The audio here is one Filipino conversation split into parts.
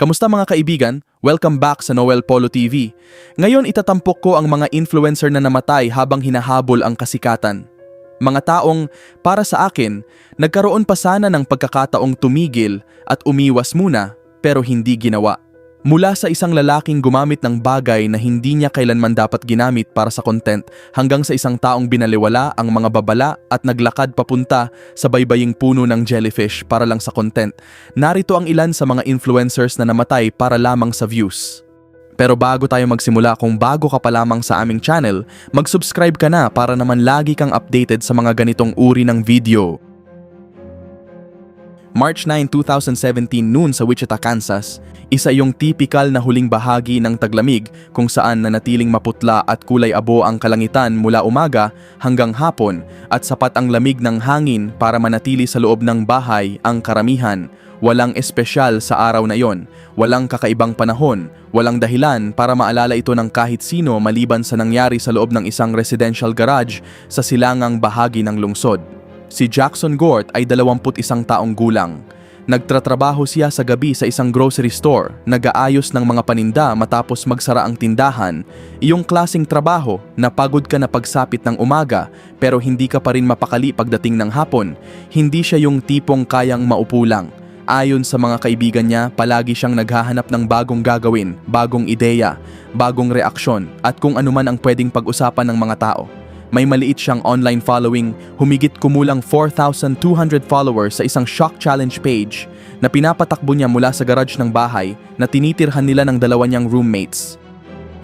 Kamusta mga kaibigan? Welcome back sa Noel Polo TV. Ngayon itatampok ko ang mga influencer na namatay habang hinahabol ang kasikatan. Mga taong, para sa akin, nagkaroon pa sana ng pagkakataong tumigil at umiwas muna pero hindi ginawa. Mula sa isang lalaking gumamit ng bagay na hindi niya kailanman dapat ginamit para sa content hanggang sa isang taong binaliwala ang mga babala at naglakad papunta sa baybaying puno ng jellyfish para lang sa content. Narito ang ilan sa mga influencers na namatay para lamang sa views. Pero bago tayo magsimula, kung bago ka pa lamang sa aming channel, mag-subscribe ka na para naman lagi kang updated sa mga ganitong uri ng video. March 9, 2017 noon sa Wichita, Kansas, isa yung typical na huling bahagi ng taglamig kung saan nanatiling maputla at kulay abo ang kalangitan mula umaga hanggang hapon at sapat ang lamig ng hangin para manatili sa loob ng bahay ang karamihan. Walang espesyal sa araw na iyon, walang kakaibang panahon, walang dahilan para maalala ito ng kahit sino maliban sa nangyari sa loob ng isang residential garage sa silangang bahagi ng lungsod. Si Jackson Gort ay 21 taong gulang. Nagtratrabaho siya sa gabi sa isang grocery store, nag-aayos ng mga paninda matapos magsara ang tindahan. Iyong klaseng trabaho na pagod ka na pagsapit ng umaga pero hindi ka pa rin mapakali pagdating ng hapon. Hindi siya yung tipong kayang maupo lang. Ayon sa mga kaibigan niya, palagi siyang naghahanap ng bagong gagawin, bagong ideya, bagong reaksyon at kung anuman ang pwedeng pag-usapan ng mga tao. May maliit siyang online following, humigit kumulang 4,200 followers sa isang shock challenge page na pinapatakbo niya mula sa garage ng bahay na tinitirhan nila ng dalawa niyang roommates.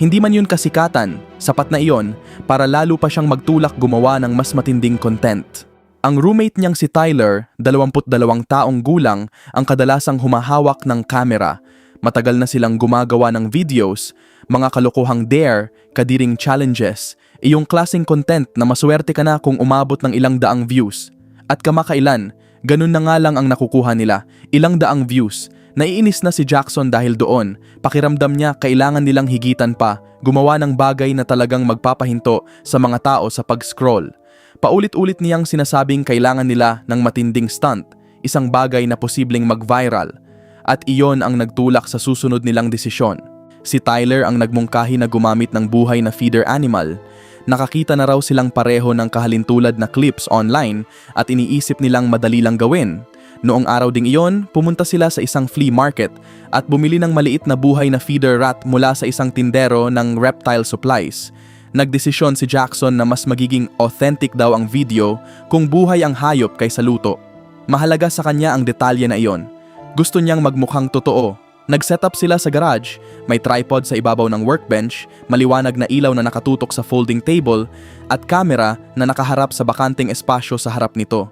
Hindi man yun kasikatan, sapat na iyon para lalo pa siyang magtulak gumawa ng mas matinding content. Ang roommate niyang si Tyler, 22 taong gulang, ang kadalasang humahawak ng kamera. Matagal na silang gumagawa ng videos, mga kalokohang dare, kadiring challenges, iyong klaseng content na maswerte ka na kung umabot ng ilang daang views. At kamakailan, ganun na nga lang ang nakukuha nila, ilang daang views. Naiinis na si Jackson dahil doon, pakiramdam niya kailangan nilang higitan pa, gumawa ng bagay na talagang magpapahinto sa mga tao sa pag-scroll. Paulit-ulit niyang sinasabing kailangan nila ng matinding stunt, isang bagay na posibleng mag-viral. At iyon ang nagtulak sa susunod nilang desisyon. Si Tyler ang nagmungkahi na gumamit ng buhay na feeder animal. Nakakita na raw silang pareho ng kahalintulad na clips online at iniisip nilang madali lang gawin. Noong araw ding iyon, pumunta sila sa isang flea market at bumili ng maliit na buhay na feeder rat mula sa isang tindero ng reptile supplies. Nagdesisyon si Jackson na mas magiging authentic daw ang video kung buhay ang hayop kaysa luto. Mahalaga sa kanya ang detalye na iyon. Gusto niyang magmukhang totoo. Nag-setup sila sa garage, may tripod sa ibabaw ng workbench, maliwanag na ilaw na nakatutok sa folding table, at camera na nakaharap sa bakanteng espasyo sa harap nito.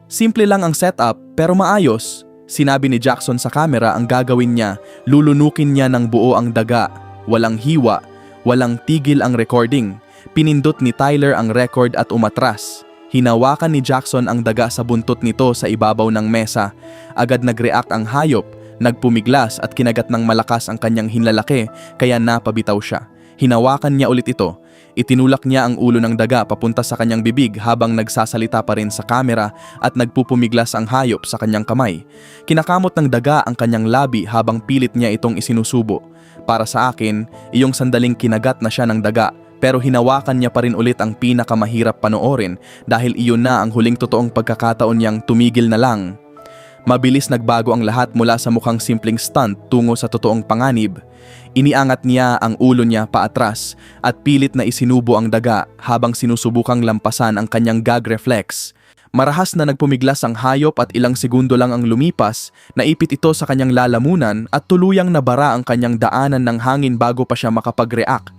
Simple lang ang setup pero maayos. Sinabi ni Jackson sa camera ang gagawin niya, lulunukin niya ng buo ang daga, walang hiwa, walang tigil ang recording. Pinindot ni Tyler ang record at umatras. Hinawakan ni Jackson ang daga sa buntot nito sa ibabaw ng mesa. Agad nag-react ang hayop, nagpumiglas at kinagat ng malakas ang kanyang hinlalaki kaya napabitaw siya. Hinawakan niya ulit ito. Itinulak niya ang ulo ng daga papunta sa kanyang bibig habang nagsasalita pa rin sa kamera at nagpupumiglas ang hayop sa kanyang kamay. Kinakamot ng daga ang kanyang labi habang pilit niya itong isinusubo. Para sa akin, iyong sandaling kinagat na siya ng daga pero hinawakan niya pa rin ulit ang pinakamahirap panoorin dahil iyon na ang huling totoong pagkakataon niyang tumigil na lang. Mabilis nagbago ang lahat mula sa mukhang simpleng stunt tungo sa totoong panganib. Iniangat niya ang ulo niya paatras at pilit na isinubo ang daga habang sinusubukang lampasan ang kanyang gag reflex. Marahas na nagpumiglas ang hayop at ilang segundo lang ang lumipas, naipit ito sa kanyang lalamunan at tuluyang nabara ang kanyang daanan ng hangin bago pa siya makapag-react.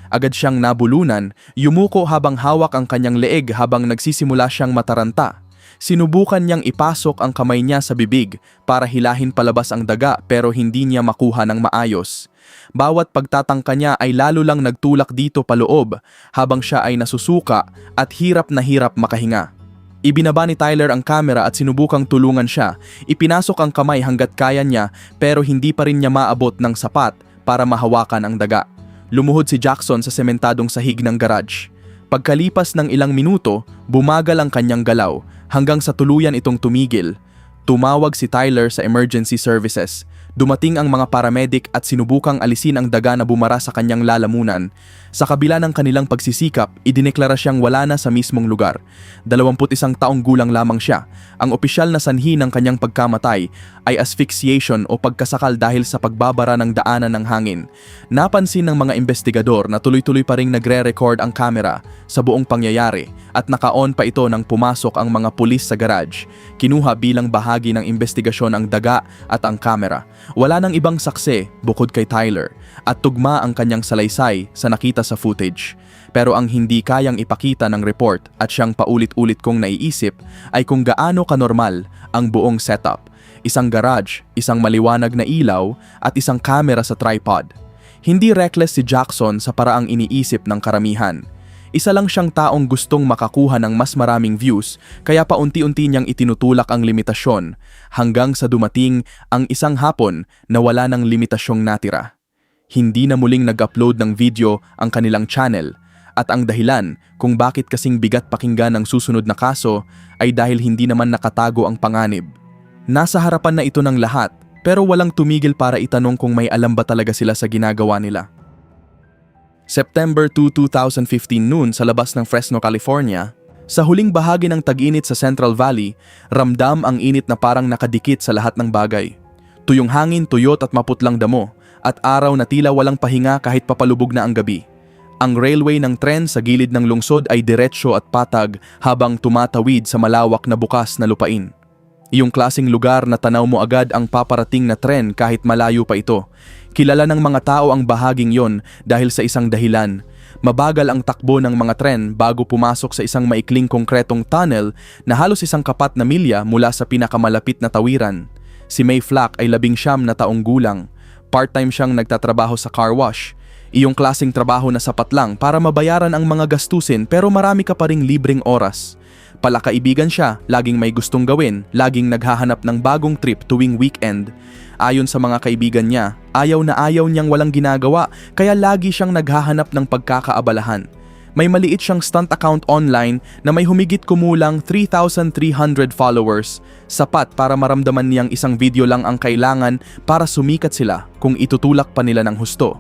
Agad siyang nabulunan, yumuko habang hawak ang kanyang leeg habang nagsisimula siyang mataranta. Sinubukan niyang ipasok ang kamay niya sa bibig para hilahin palabas ang daga pero hindi niya makuha ng maayos. Bawat pagtatangka niya ay lalo lang nagtulak dito paloob habang siya ay nasusuka at hirap na hirap makahinga. Ibinaba ni Tyler ang kamera at sinubukang tulungan siya. Ipinasok ang kamay hanggat kaya niya pero hindi pa rin niya maabot ng sapat para mahawakan ang daga. Lumuhod si Jackson sa sementadong sahig ng garage. Pagkalipas ng ilang minuto, bumagal ang kanyang galaw hanggang sa tuluyan itong tumigil. Tumawag si Tyler sa emergency services. Dumating ang mga paramedic at sinubukang alisin ang daga na bumara sa kanyang lalamunan. Sa kabila ng kanilang pagsisikap, idineklara siyang wala na sa mismong lugar. 21 taong gulang lamang siya. Ang opisyal na sanhi ng kanyang pagkamatay ay asphyxiation o pagkasakal dahil sa pagbabara ng daanan ng hangin. Napansin ng mga investigador na tuloy-tuloy pa ring nagre-record ang kamera sa buong pangyayari at naka-on pa ito nang pumasok ang mga pulis sa garage. Kinuha bilang bahagi ng investigasyon ang daga at ang kamera. Wala nang ibang saksi bukod kay Tyler at tugma ang kanyang salaysay sa nakita sa footage. Pero ang hindi kayang ipakita ng report at siyang paulit-ulit kong naiisip ay kung gaano kanormal ang buong setup. Isang garage, isang maliwanag na ilaw at isang kamera sa tripod. Hindi reckless si Jackson sa paraang iniisip ng karamihan. Isa lang siyang taong gustong makakuha ng mas maraming views kaya paunti-unti niyang itinutulak ang limitasyon hanggang sa dumating ang isang hapon na wala ng limitasyong natira. Hindi na muling nag-upload ng video ang kanilang channel at ang dahilan kung bakit kasing bigat pakinggan ang susunod na kaso ay dahil hindi naman nakatago ang panganib. Nasa harapan na ito ng lahat pero walang tumigil para itanong kung may alam ba talaga sila sa ginagawa nila. September 2, 2015 noon sa labas ng Fresno, California, sa huling bahagi ng tag-init sa Central Valley, ramdam ang init na parang nakadikit sa lahat ng bagay. Tuyong hangin, tuyot at maputlang damo, at araw na tila walang pahinga kahit papalubog na ang gabi. Ang railway ng tren sa gilid ng lungsod ay diretsyo at patag habang tumatawid sa malawak na bukas na lupain. Iyong klaseng lugar na tanaw mo agad ang paparating na tren kahit malayo pa ito. Kilala ng mga tao ang bahaging yon dahil sa isang dahilan. Mabagal ang takbo ng mga tren bago pumasok sa isang maikling konkretong tunnel na halos isang kapat na milya mula sa pinakamalapit na tawiran. Si May Flack ay 19 na taong gulang. Part-time siyang nagtatrabaho sa car wash. Iyong klaseng trabaho na sapat lang para mabayaran ang mga gastusin pero marami ka pa ring libreng oras. Palakaibigan siya, laging may gustong gawin, laging naghahanap ng bagong trip tuwing weekend. Ayon sa mga kaibigan niya, ayaw na ayaw niyang walang ginagawa kaya lagi siyang naghahanap ng pagkakaabalahan. May maliit siyang stunt account online na may humigit kumulang 3,300 followers, sapat para maramdaman niyang isang video lang ang kailangan para sumikat sila kung itutulak pa nila ng husto.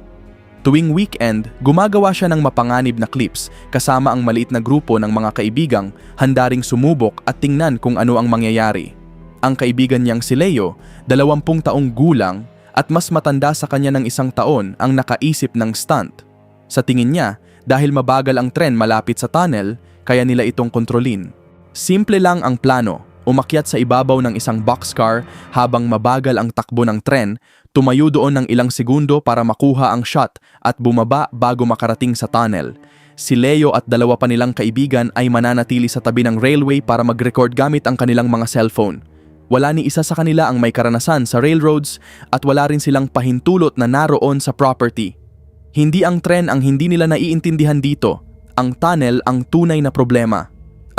Tuwing weekend, gumagawa siya ng mapanganib na clips kasama ang maliit na grupo ng mga kaibigang handaring sumubok at tingnan kung ano ang mangyayari. Ang kaibigan niyang si Leo, 20 taong gulang at mas matanda sa kanya ng 1 taon ang nakaisip ng stunt. Sa tingin niya, dahil mabagal ang tren malapit sa tunnel, kaya nila itong kontrolin. Simple lang ang plano, umakyat sa ibabaw ng isang boxcar habang mabagal ang takbo ng tren, tumayo doon ng ilang segundo para makuha ang shot at bumaba bago makarating sa tunnel. Si Leo at 2 pa nilang kaibigan ay mananatili sa tabi ng railway para mag-record gamit ang kanilang mga cellphone. Wala ni isa sa kanila ang may karanasan sa railroads at wala rin silang pahintulot na naroon sa property. Hindi ang tren ang hindi nila naiintindihan dito, ang tunnel ang tunay na problema.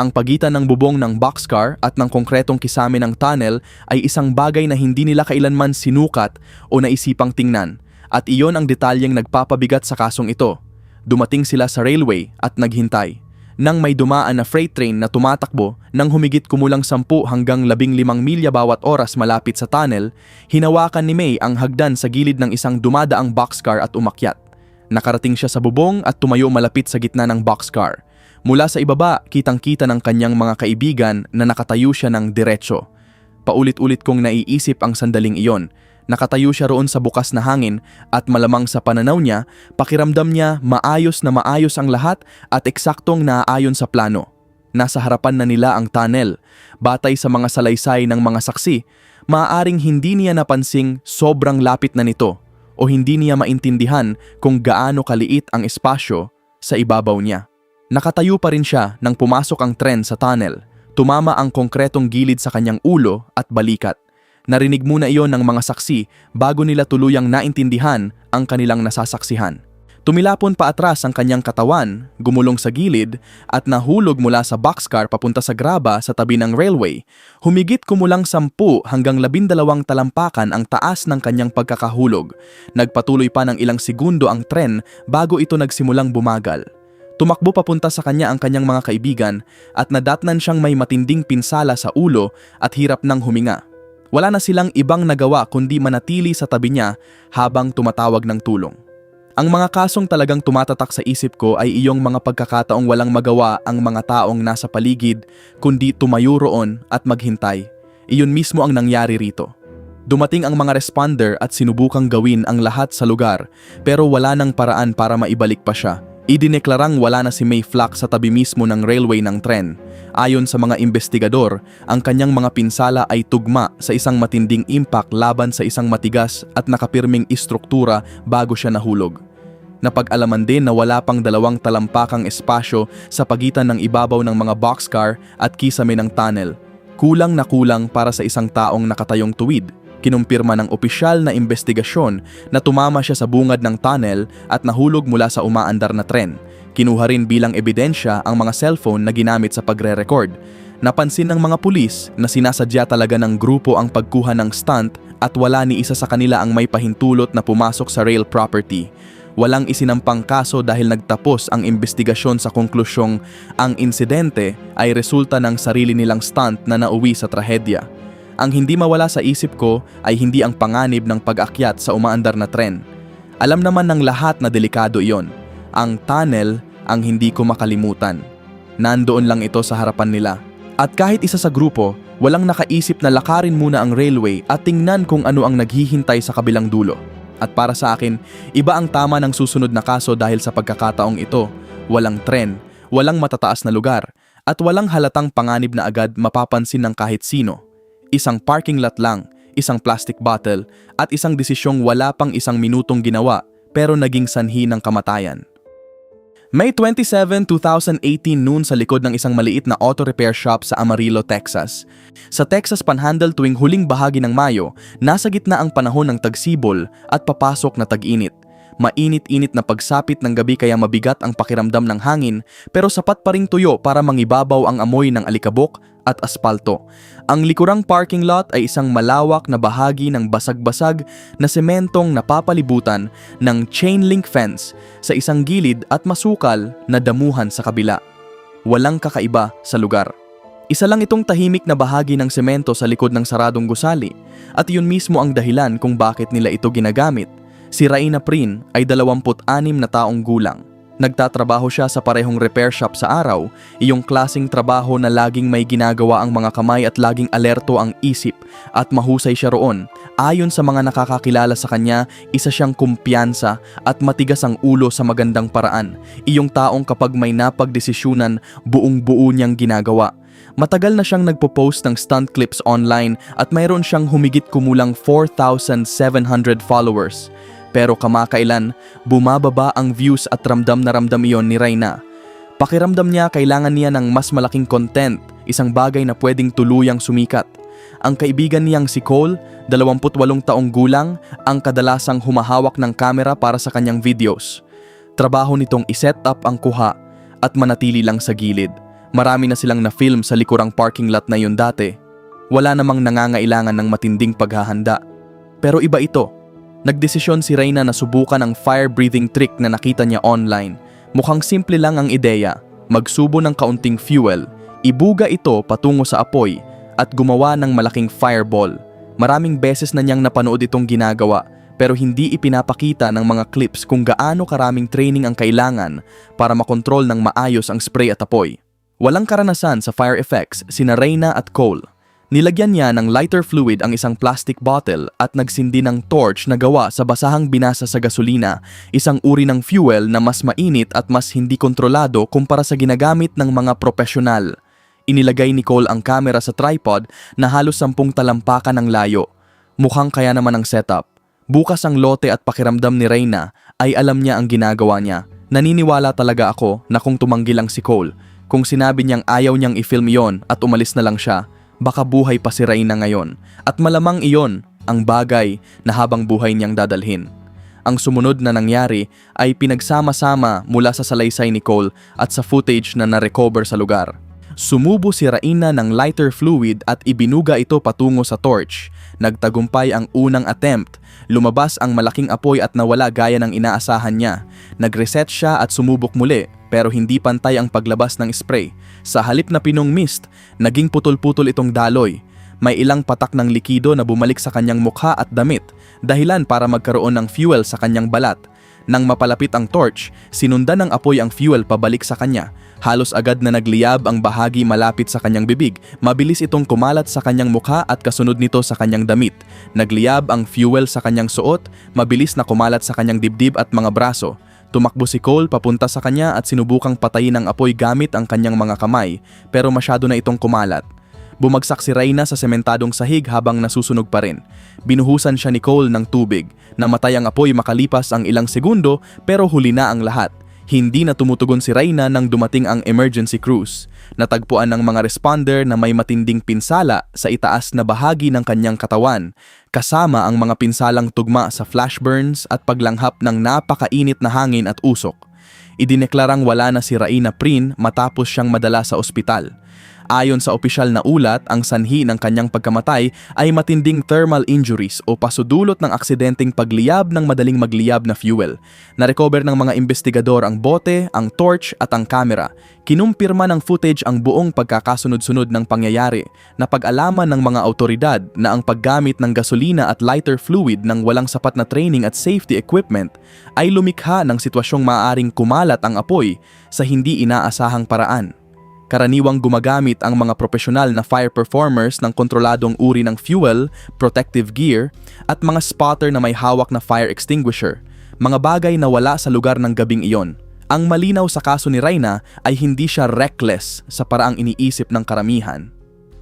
Ang pagitan ng bubong ng boxcar at ng konkretong kisame ng tunnel ay isang bagay na hindi nila kailanman sinukat o naisipang tingnan, at iyon ang detalyeng nagpapabigat sa kasong ito. Dumating sila sa railway at naghintay. Nang may dumaan na freight train na tumatakbo nang humigit kumulang 10 hanggang 15 milya bawat oras malapit sa tunnel, hinawakan ni May ang hagdan sa gilid ng isang dumadaang boxcar at umakyat. Nakarating siya sa bubong at tumayo malapit sa gitna ng boxcar. Mula sa ibaba, kitang-kita ng kanyang mga kaibigan na nakatayo siya ng diretsyo. Paulit-ulit kong naiisip ang sandaling iyon. Nakatayo siya roon sa bukas na hangin at malamang sa pananaw niya, pakiramdam niya maayos na maayos ang lahat at eksaktong naaayon sa plano. Nasa harapan na nila ang tunnel. Batay sa mga salaysay ng mga saksi, maaaring hindi niya napansing sobrang lapit na nito o hindi niya maintindihan kung gaano kaliit ang espasyo sa ibabaw niya. Nakatayo pa rin siya nang pumasok ang tren sa tunnel. Tumama ang konkretong gilid sa kanyang ulo at balikat. Narinig muna iyon ng mga saksi bago nila tuluyang naintindihan ang kanilang nasasaksihan. Tumilapon pa atras ang kanyang katawan, gumulong sa gilid at nahulog mula sa boxcar papunta sa graba sa tabi ng railway. Humigit kumulang 10 hanggang 12 talampakan ang taas ng kanyang pagkakahulog. Nagpatuloy pa ng ilang segundo ang tren bago ito nagsimulang bumagal. Tumakbo papunta sa kanya ang kanyang mga kaibigan at nadatnan siyang may matinding pinsala sa ulo at hirap ng huminga. Wala na silang ibang nagawa kundi manatili sa tabi niya habang tumatawag ng tulong. Ang mga kasong talagang tumatatak sa isip ko ay iyong mga pagkakataong walang magawa ang mga taong nasa paligid kundi tumayo roon at maghintay. Iyon mismo ang nangyari rito. Dumating ang mga responder at sinubukang gawin ang lahat sa lugar pero wala nang paraan para maibalik pa siya. Idineklarang wala na si May Flack sa tabi mismo ng railway ng tren. Ayon sa mga investigador, ang kanyang mga pinsala ay tugma sa isang matinding impact laban sa isang matigas at nakapirming istruktura bago siya nahulog. Napag-alaman din na wala pang 2 talampakang espasyo sa pagitan ng ibabaw ng mga boxcar at kisame ng tunnel. Kulang na kulang para sa isang taong nakatayong tuwid. Kinumpirma ng opisyal na investigasyon na tumama siya sa bungad ng tunnel at nahulog mula sa umaandar na tren. Kinuha rin bilang ebidensya ang mga cellphone na ginamit sa pagre-record. Napansin ng mga pulis na sinasadya talaga ng grupo ang pagkuha ng stunt at wala ni isa sa kanila ang may pahintulot na pumasok sa rail property. Walang isinampang kaso dahil nagtapos ang investigasyon sa konklusyong ang insidente ay resulta ng sarili nilang stunt na nauwi sa trahedya. Ang hindi mawala sa isip ko ay hindi ang panganib ng pag-akyat sa umaandar na tren. Alam naman ng lahat na delikado iyon. Ang tunnel ang hindi ko makalimutan. Nandoon lang ito sa harapan nila. At kahit isa sa grupo, walang nakaisip na lakarin muna ang railway at tingnan kung ano ang naghihintay sa kabilang dulo. At para sa akin, iba ang tama ng susunod na kaso dahil sa pagkakataong ito. Walang tren, walang matataas na lugar, at walang halatang panganib na agad mapapansin ng kahit sino. Isang parking lot lang, isang plastic bottle, at isang desisyong wala pang 1 minutong ginawa pero naging sanhi ng kamatayan. May 27, 2018 noon sa likod ng isang maliit na auto repair shop sa Amarillo, Texas. Sa Texas Panhandle tuwing huling bahagi ng Mayo, nasa gitna ang panahon ng tagsibol at papasok na tag-init. Mainit-init na pagsapit ng gabi kaya mabigat ang pakiramdam ng hangin pero sapat pa ring tuyo para mangibabaw ang amoy ng alikabok at aspalto. Ang likurang parking lot ay isang malawak na bahagi ng basag-basag na sementong napapalibutan ng chain link fence sa isang gilid at masukal na damuhan sa kabila. Walang kakaiba sa lugar. Isa lang itong tahimik na bahagi ng semento sa likod ng saradong gusali at iyon mismo ang dahilan kung bakit nila ito ginagamit. Si Raina Prin ay 26 na taong gulang. Nagtatrabaho siya sa parehong repair shop sa araw, iyong klaseng trabaho na laging may ginagawa ang mga kamay at laging alerto ang isip at mahusay siya roon. Ayon sa mga nakakakilala sa kanya, isa siyang kumpiyansa at matigas ang ulo sa magandang paraan. Iyong taong kapag may napagdesisyunan, buong-buo niyang ginagawa. Matagal na siyang nagpo-post ng stunt clips online at mayroon siyang humigit kumulang 4,700 followers. Pero kamakailan, bumababa ang views at ramdam na ramdam iyon ni Raina. Pakiramdam niya kailangan niya ng mas malaking content, isang bagay na pwedeng tuluyang sumikat. Ang kaibigan niyang si Cole, 28 taong gulang, ang kadalasang humahawak ng kamera para sa kanyang videos. Trabaho nitong iset up ang kuha at manatili lang sa gilid. Marami na silang na-film sa likurang parking lot na yun dati. Wala namang nangangailangan ng matinding paghahanda. Pero iba ito. Nagdesisyon si Raina na subukan ang fire-breathing trick na nakita niya online. Mukhang simple lang ang ideya, magsubo ng kaunting fuel, ibuga ito patungo sa apoy, at gumawa ng malaking fireball. Maraming beses na niyang napanood itong ginagawa, pero hindi ipinapakita ng mga clips kung gaano karaming training ang kailangan para makontrol ng maayos ang spray at apoy. Walang karanasan sa fire effects sina Raina at Cole. Nilagyan niya ng lighter fluid ang isang plastic bottle at nagsindi ng torch na gawa sa basahang binasa sa gasolina, isang uri ng fuel na mas mainit at mas hindi kontrolado kumpara sa ginagamit ng mga profesional. Inilagay ni Cole ang camera sa tripod na halos 10 talampakan ng layo. Mukhang kaya naman ang setup. Bukas ang lote at pakiramdam ni Raina ay alam niya ang ginagawa niya. Naniniwala talaga ako na kung tumanggi lang si Cole, kung sinabi niyang ayaw niyang i-film yon at umalis na lang siya, baka buhay pa si Raina ngayon at malamang iyon ang bagay na habang buhay niyang dadalhin. Ang sumunod na nangyari ay pinagsama-sama mula sa salaysay ni Cole at sa footage na na-recover sa lugar. Sumubo si Raina ng lighter fluid at ibinuga ito patungo sa torch. Nagtagumpay ang unang attempt. Lumabas ang malaking apoy at nawala gaya ng inaasahan niya. Nag-reset siya at sumubok muli pero hindi pantay ang paglabas ng spray. Sa halip na pinong mist, naging putol-putol itong daloy. May ilang patak ng likido na bumalik sa kanyang mukha at damit, dahilan para magkaroon ng fuel sa kanyang balat. Nang mapalapit ang torch, sinundan ng apoy ang fuel pabalik sa kanya. Halos agad na nagliyab ang bahagi malapit sa kanyang bibig. Mabilis itong kumalat sa kanyang mukha at kasunod nito sa kanyang damit. Nagliyab ang fuel sa kanyang suot, mabilis na kumalat sa kanyang dibdib at mga braso. Tumakbo si Cole papunta sa kanya at sinubukang patayin ang apoy gamit ang kanyang mga kamay, pero masyado na itong kumalat. Bumagsak si Reyna sa sementadong sahig habang nasusunog pa rin. Binuhusan siya ni Cole ng tubig. Namatay ang apoy makalipas ang ilang segundo, pero huli na ang lahat. Hindi na tumutugon si Reyna nang dumating ang emergency crews. Natagpuan ng mga responder na may matinding pinsala sa itaas na bahagi ng kanyang katawan, kasama ang mga pinsalang tugma sa flash burns at paglanghap ng napakainit na hangin at usok. Idineklarang wala na si Reyna Prin matapos siyang madala sa ospital. Ayon sa opisyal na ulat, ang sanhi ng kanyang pagkamatay ay matinding thermal injuries o pasudulot ng aksidenteng pagliyab ng madaling magliyab na fuel. Narecover ng mga investigador ang bote, ang torch at ang kamera. Kinumpirma ng footage ang buong pagkakasunod-sunod ng pangyayari. Napag-alaman ng mga autoridad na ang paggamit ng gasolina at lighter fluid ng walang sapat na training at safety equipment ay lumikha ng sitwasyong maaaring kumalat ang apoy sa hindi inaasahang paraan. Karaniwang gumagamit ang mga profesional na fire performers ng kontroladong uri ng fuel, protective gear, at mga spotter na may hawak na fire extinguisher, mga bagay na wala sa lugar ng gabing iyon. Ang malinaw sa kaso ni Reyna ay hindi siya reckless sa paraang iniisip ng karamihan.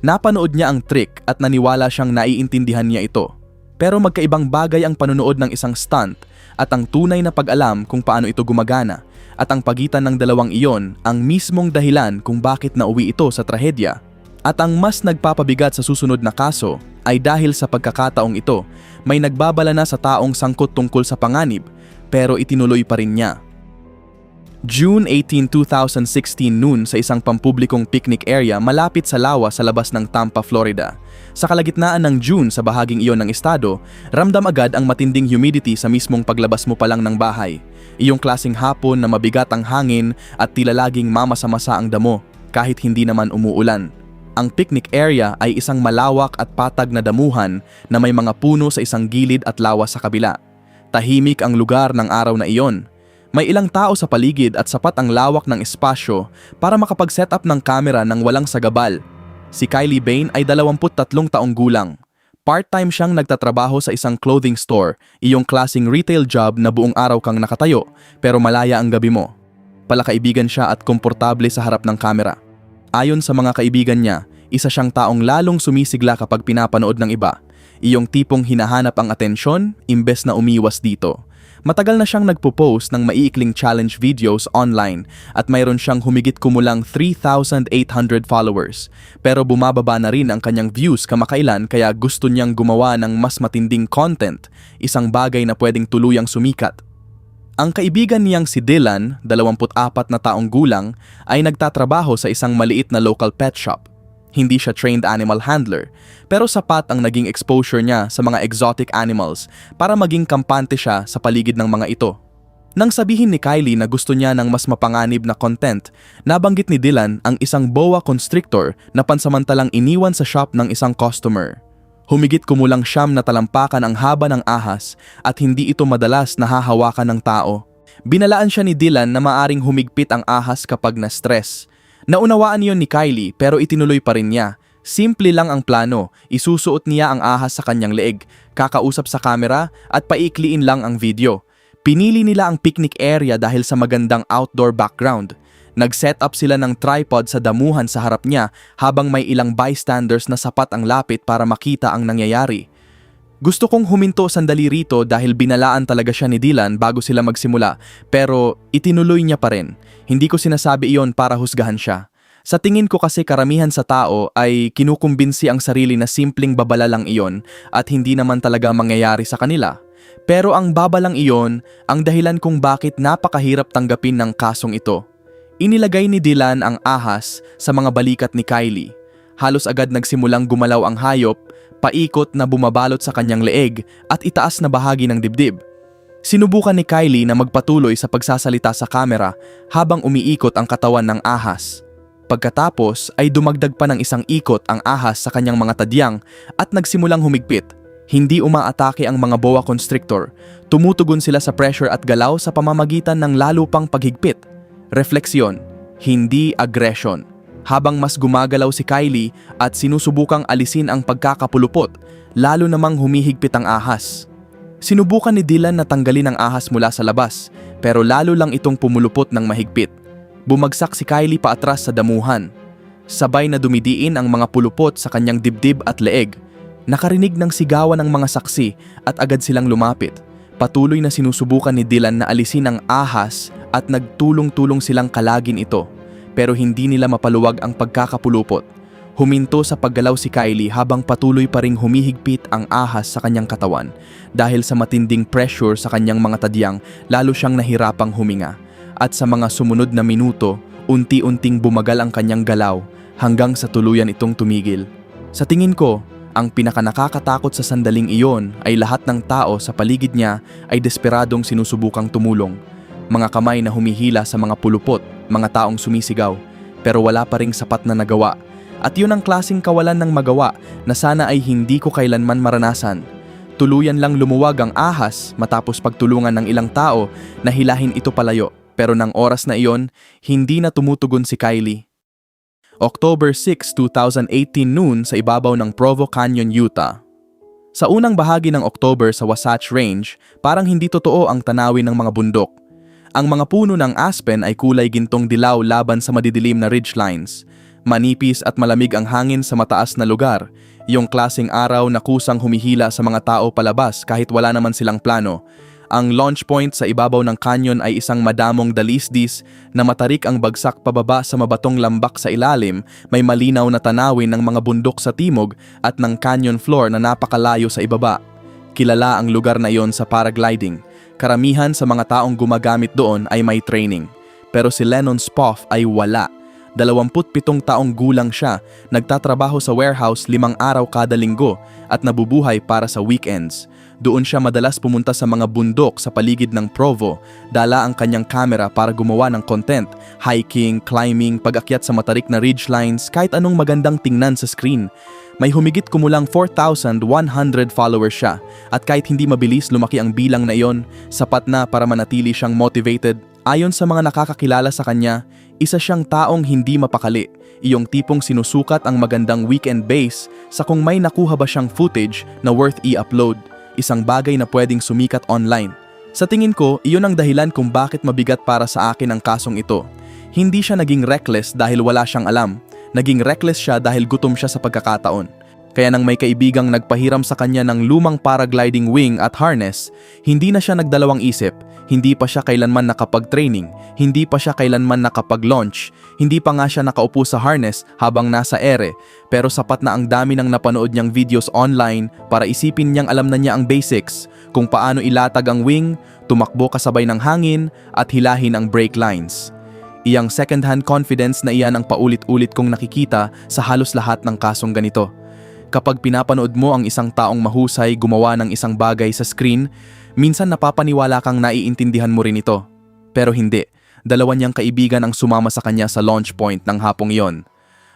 Napanood niya ang trick at naniwala siyang naiintindihan niya ito. Pero magkaibang bagay ang panunood ng isang stunt at ang tunay na pag-alam kung paano ito gumagana. At ang pagitan ng dalawang iyon ang mismong dahilan kung bakit nauwi ito sa trahedya. At ang mas nagpapabigat sa susunod na kaso ay dahil sa pagkakataong ito, may nagbabala na sa taong sangkot tungkol sa panganib, pero itinuloy pa rin niya. June 18, 2016 noon sa isang pampublikong picnic area malapit sa lawa sa labas ng Tampa, Florida. Sa kalagitnaan ng June sa bahaging iyon ng estado, ramdam agad ang matinding humidity sa mismong paglabas mo pa lang ng bahay. Iyong klaseng hapon na mabigat ang hangin at tila laging mamasa-masa ang damo kahit hindi naman umuulan. Ang picnic area ay isang malawak at patag na damuhan na may mga puno sa isang gilid at lawa sa kabila. Tahimik ang lugar ng araw na iyon. May ilang tao sa paligid at sapat ang lawak ng espasyo para makapag-set up ng kamera ng walang sagabal. Si Kylie Bain ay 23 taong gulang. Part-time siyang nagtatrabaho sa isang clothing store, iyong klaseng retail job na buong araw kang nakatayo pero malaya ang gabi mo. Palakaibigan siya at komportable sa harap ng kamera. Ayon sa mga kaibigan niya, isa siyang taong lalong sumisigla kapag pinapanood ng iba. Iyong tipong hinahanap ang atensyon imbes na umiwas dito. Matagal na siyang nagpo-post ng maiikling challenge videos online at mayroon siyang humigit kumulang 3,800 followers. Pero bumababa na rin ang kanyang views kamakailan kaya gusto niyang gumawa ng mas matinding content, isang bagay na pwedeng tuluyang sumikat. Ang kaibigan niyang si Dylan, 24 na taong gulang, ay nagtatrabaho sa isang maliit na local pet shop. Hindi siya trained animal handler, pero sapat ang naging exposure niya sa mga exotic animals para maging kampante siya sa paligid ng mga ito. Nang sabihin ni Kylie na gusto niya ng mas mapanganib na content, nabanggit ni Dylan ang isang boa constrictor na pansamantalang iniwan sa shop ng isang customer. Humigit kumulang 9 na talampakan ang haba ng ahas at hindi ito madalas nahahawakan ng tao. Binalaan siya ni Dylan na maaring humigpit ang ahas kapag na-stress. Naunawaan niyon ni Kylie pero itinuloy pa rin niya. Simple lang ang plano, isusuot niya ang ahas sa kanyang leeg, kakausap sa kamera at paikliin lang ang video. Pinili nila ang picnic area dahil sa magandang outdoor background. Nag-set up sila ng tripod sa damuhan sa harap niya habang may ilang bystanders na sapat ang lapit para makita ang nangyayari. Gusto kong huminto sandali rito dahil binalaan talaga siya ni Dylan bago sila magsimula, pero itinuloy niya pa rin. Hindi ko sinasabi iyon para husgahan siya. Sa tingin ko kasi karamihan sa tao ay kinukumbinsi ang sarili na simpleng babala lang iyon at hindi naman talaga mangyayari sa kanila. Pero ang babalang iyon ang dahilan kung bakit napakahirap tanggapin ng kasong ito. Inilagay ni Dylan ang ahas sa mga balikat ni Kylie. Halos agad nagsimulang gumalaw ang hayop, paikot na bumabalot sa kanyang leeg at itaas na bahagi ng dibdib. Sinubukan ni Kylie na magpatuloy sa pagsasalita sa kamera habang umiikot ang katawan ng ahas. Pagkatapos ay dumagdag pa ng isang ikot ang ahas sa kanyang mga tadyang at nagsimulang humigpit. Hindi umaatake ang mga boa constrictor. Tumutugon sila sa pressure at galaw sa pamamagitan ng lalo pang paghigpit. Refleksyon, hindi aggression. Habang mas gumagalaw si Kylie at sinusubukang alisin ang pagkakapulupot, lalo namang humihigpit ang ahas. Sinubukan ni Dylan na tanggalin ang ahas mula sa labas, pero lalo lang itong pumulupot ng mahigpit. Bumagsak si Kylie paatras sa damuhan. Sabay na dumidiin ang mga pulupot sa kanyang dibdib at leeg. Nakarinig ng sigawan ng mga saksi at agad silang lumapit. Patuloy na sinusubukan ni Dylan na alisin ang ahas at nagtulong-tulong silang kalagin ito. Pero hindi nila mapaluwag ang pagkakapulupot. Huminto sa paggalaw si Kylie habang patuloy pa ring humihigpit ang ahas sa kanyang katawan. Dahil sa matinding pressure sa kanyang mga tadyang, lalo siyang nahirapang huminga. At sa mga sumunod na minuto, unti-unting bumagal ang kanyang galaw hanggang sa tuluyan itong tumigil. Sa tingin ko, ang pinakanakakatakot sa sandaling iyon ay lahat ng tao sa paligid niya ay desperadong sinusubukang tumulong. Mga kamay na humihila sa mga pulupot, mga taong sumisigaw, pero wala pa ring sapat na nagawa. At yun ang klaseng kawalan ng magawa na sana ay hindi ko kailanman maranasan. Tuluyan lang lumuwag ang ahas matapos pagtulungan ng ilang tao na hilahin ito palayo. Pero ng oras na iyon, hindi na tumutugon si Kylie. October 6, 2018 noon sa ibabaw ng Provo Canyon, Utah. Sa unang bahagi ng October sa Wasatch Range, parang hindi totoo ang tanawin ng mga bundok. Ang mga puno ng aspen ay kulay gintong dilaw laban sa madidilim na ridgelines. Manipis at malamig ang hangin sa mataas na lugar, yung klaseng araw na kusang humihila sa mga tao palabas kahit wala naman silang plano. Ang launch point sa ibabaw ng canyon ay isang madamong dalisdis na matarik ang bagsak pababa sa mabatong lambak sa ilalim, may malinaw na tanawin ng mga bundok sa timog at ng canyon floor na napakalayo sa ibaba. Kilala ang lugar na iyon sa paragliding. Karamihan sa mga taong gumagamit doon ay may training. Pero si Lennon Spoff ay wala. 27 taong gulang siya, nagtatrabaho sa warehouse 5 araw kada linggo at nabubuhay para sa weekends. Doon siya madalas pumunta sa mga bundok sa paligid ng Provo, dala ang kanyang camera para gumawa ng content, hiking, climbing, pag-akyat sa matarik na ridgelines, kahit anong magandang tingnan sa screen. May humigit kumulang 4,100 followers siya at kahit hindi mabilis lumaki ang bilang na iyon, sapat na para manatili siyang motivated. Ayon sa mga nakakakilala sa kanya, isa siyang taong hindi mapakali, iyong tipong sinusukat ang magandang weekend base sa kung may nakuha ba siyang footage na worth i-upload. Isang bagay na pwedeng sumikat online. Sa tingin ko, iyon ang dahilan kung bakit mabigat para sa akin ang kasong ito. Hindi siya naging reckless dahil wala siyang alam. Naging reckless siya dahil gutom siya sa pagkakataon. Kaya nang may kaibigang nagpahiram sa kanya ng lumang paragliding wing at harness, hindi na siya nagdalawang isip. Hindi pa siya kailanman nakapag-training, hindi pa siya kailanman nakapag-launch, hindi pa nga siya nakaupo sa harness habang nasa ere, pero sapat na ang dami ng napanood niyang videos online para isipin niyang alam na niya ang basics, kung paano ilatag ang wing, tumakbo kasabay ng hangin, at hilahin ang brake lines. Iyang second-hand confidence na iyan ang paulit-ulit kong nakikita sa halos lahat ng kasong ganito. Kapag pinapanood mo ang isang taong mahusay gumawa ng isang bagay sa screen, minsan napapaniwala kang naiintindihan mo rin ito. Pero hindi, dalawa niyang kaibigan ang sumama sa kanya sa launch point ng hapong iyon.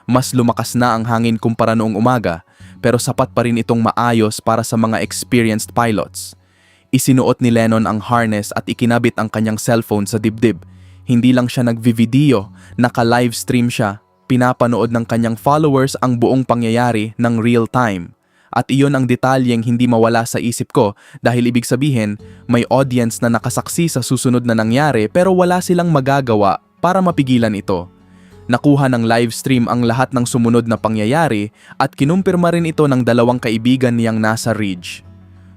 Mas lumakas na ang hangin kumpara noong umaga, pero sapat pa rin itong maayos para sa mga experienced pilots. Isinuot ni Lennon ang harness at ikinabit ang kanyang cellphone sa dibdib. Hindi lang siya nagvi-video, naka-livestream siya. Pinapanood ng kanyang followers ang buong pangyayari ng real time. At iyon ang detalyeng hindi mawala sa isip ko dahil ibig sabihin may audience na nakasaksi sa susunod na nangyari pero wala silang magagawa para mapigilan ito. Nakuha ng livestream ang lahat ng sumunod na pangyayari at kinumpirma rin ito ng dalawang kaibigan niyang nasa ridge.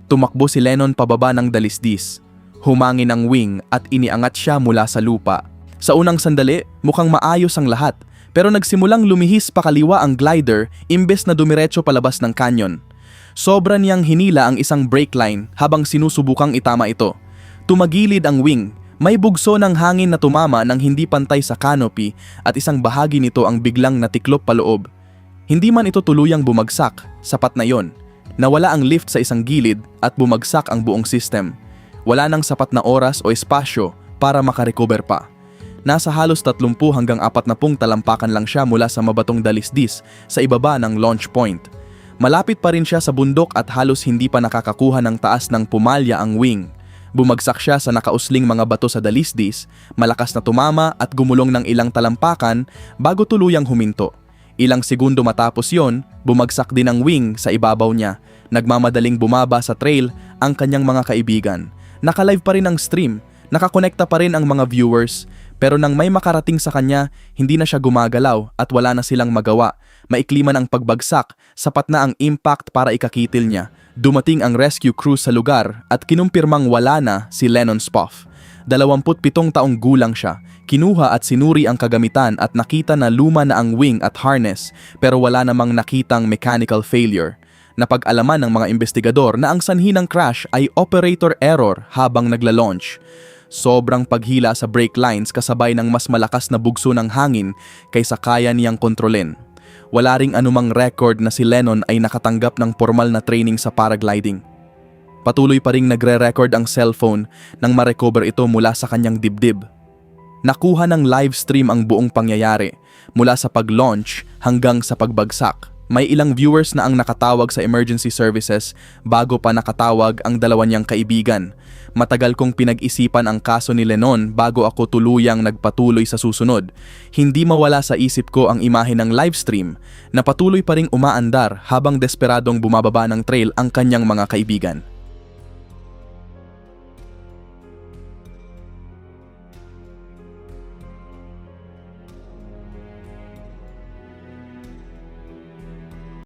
Tumakbo si Lennon pababa ng dalisdis. Humangin ang wing at iniangat siya mula sa lupa. Sa unang sandali, mukhang maayos ang lahat. Pero nagsimulang lumihis pakaliwa ang glider imbes na dumiretso palabas ng canyon. Sobra niyang hinila ang isang brake line habang sinusubukang itama ito. Tumagilid ang wing, may bugso ng hangin na tumama ng hindi pantay sa canopy at isang bahagi nito ang biglang natiklop paloob. Hindi man ito tuluyang bumagsak, sapat na yon. Nawala ang lift sa isang gilid at bumagsak ang buong system. Wala nang sapat na oras o espasyo para makarecover pa. Nasa halos 30 hanggang 40 talampakan lang siya mula sa mabatong dalisdis sa ibaba ng launch point. Malapit pa rin siya sa bundok at halos hindi pa nakakakuha ng taas ng pumalya ang wing. Bumagsak siya sa nakausling mga bato sa dalisdis, malakas na tumama at gumulong ng ilang talampakan bago tuluyang huminto. Ilang segundo matapos yon, bumagsak din ang wing sa ibabaw niya. Nagmamadaling bumaba sa trail ang kanyang mga kaibigan. Naka-live pa rin ang stream, nakakonekta pa rin ang mga viewers, pero nang may makarating sa kanya, hindi na siya gumagalaw at wala na silang magawa. Maikli man ang pagbagsak, sapat na ang impact para ikakitil niya. Dumating ang rescue crew sa lugar at kinumpirmang wala na si Lennon Spoff. 27 taong gulang siya. Kinuha at sinuri ang kagamitan at nakita na luma na ang wing at harness pero wala namang nakitang mechanical failure. Napag-alaman ng mga investigador na ang sanhi ng crash ay operator error habang nagla-launch. Sobrang paghila sa brake lines kasabay ng mas malakas na bugso ng hangin kaysa kaya niyang kontrolin. Wala ring anumang record na si Lennon ay nakatanggap ng formal na training sa paragliding. Patuloy pa ring nagre-record ang cellphone nang ma-recover ito mula sa kanyang dibdib. Nakuha ng live stream ang buong pangyayari mula sa pag-launch hanggang sa pagbagsak. May ilang viewers na ang nakatawag sa emergency services bago pa nakatawag ang dalawa niyang kaibigan. Matagal kong pinag-isipan ang kaso ni Lennon bago ako tuluyang nagpatuloy sa susunod. Hindi mawala sa isip ko ang imahe ng livestream na patuloy pa ring umaandar habang desperadong bumababa ng trail ang kanyang mga kaibigan.